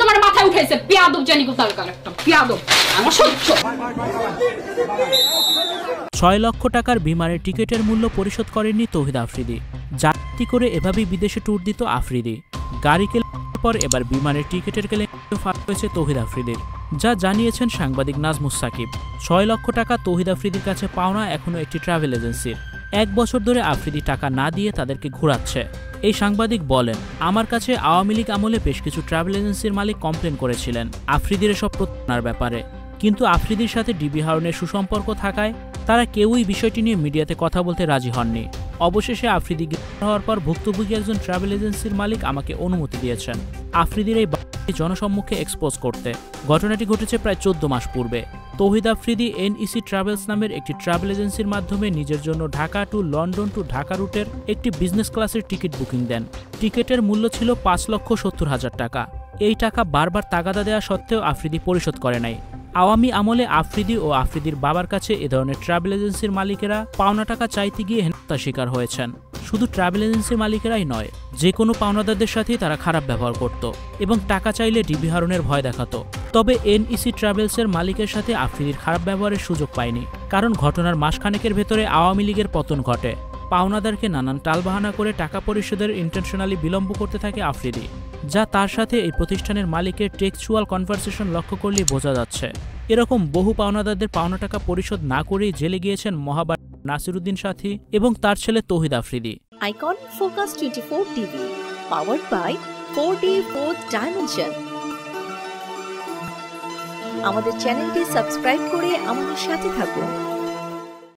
তোমার মাথায় উঠাইছে পেয়াদব জানি কোথাকার একটা পেয়াদব আমার সহ্য। 6 লক্ষ টাকার বিমানের টিকিটের মূল্য পরিশোধ করেননি তৌহিদ আফ্রিদি। যাত্রী করে এভাবেই বিদেশে ট্যুর দিত আফ্রিদি। গাড়ি কেনার পর এবার বিমানের টিকিটের কেলেঙ্কারি ফাঁস হয়েছে তৌহিদ আফ্রিদির, যা জানিয়েছেন সাংবাদিক নাজমুস সাকিব। 6 লক্ষ টাকা তৌহিদ আফ্রিদির কাছে পাওনা এখনও একটি ট্রাভেল এজেন্সির। 1 বছর ধরে আফ্রিদি টাকা না দিয়ে তাদেরকে ঘোরাচ্ছে। এই সাংবাদিক বলেন, আমার কাছে আওয়ামী লীগ আমলে বেশ কিছু ট্রাভেল এজেন্সির মালিক কমপ্লেন করেছিলেন আফ্রিদির এসব প্রতারণার ব্যাপারে, কিন্তু আফ্রিদির সাথে ডিবি হারুনের সুসম্পর্ক থাকায় তারা কেউই বিষয়টি নিয়ে মিডিয়াতে কথা বলতে রাজি হননি। অবশেষে আফ্রিদি গ্রেপ্তার হওয়ার পর ভুক্তভোগী একজন ট্রাভেল এজেন্সির মালিক আমাকে অনুমতি দিয়েছেন আফ্রিদির এই বাড়িটি জনসম্মুখে এক্সপোজ করতে। ঘটনাটি ঘটেছে প্রায় 14 মাস পূর্বে। তৌহিদ আফ্রিদি NEC ট্রাভেলস নামের একটি ট্রাভেল এজেন্সির মাধ্যমে নিজের জন্য Dhaka to London two Dhaka রুটের একটি বিজনেস ক্লাসের টিকিট বুকিং দেন। টিকিটের মূল্য ছিল 5,70,000 টাকা। এই টাকা বারবার তাগাদা দেওয়া সত্ত্বেও আফ্রিদি পরিশোধ করে নাই। আওয়ামী আমলে আফ্রিদি ও আফ্রিদির বাবার কাছে এ ধরনের ট্রাভেল এজেন্সির মালিকেরা পাওনা টাকা চাইতে গিয়ে হেনস্থার শিকার হয়েছেন। শুধু ট্রাভেল এজেন্সির মালিকেরাই নয়, যে কোনো পাওনাদারদের সাথেই তারা খারাপ ব্যবহার করত এবং টাকা চাইলে ডিবি হারুনের ভয় দেখাতো। তবে NEC ট্রাভেলসের মালিকের সাথে আফ্রিদির খারাপ ব্যবহারের সুযোগ পায়নি, কারণ ঘটনার মাসখানেকের ভেতরে আওয়ামী লীগের পতন ঘটে। পাওনাদারকে নানান টালবাহানা করে টাকা পরিশোধের ইন্টেনশনালি বিলম্ব করতে থাকে আফ্রিদি, যা তার সাথে এই প্রতিষ্ঠানের মালিকের টেক্সচুয়াল কনভারসেশন লক্ষ্য করলেই বোঝা যাচ্ছে। এরকম বহু পাওনাদারদের পাওনা টাকা পরিশোধ না করেই জেলে গিয়েছেন মহাবার নাসিরুদ্দিন সাথী এবং তার ছেলে Touhid Afridi. Icon focus 24 TV powered by 4D Fourth Dimension। আমাদের চ্যানেলটি সাবস্ক্রাইব করে আমাদের সাথে থাকুন।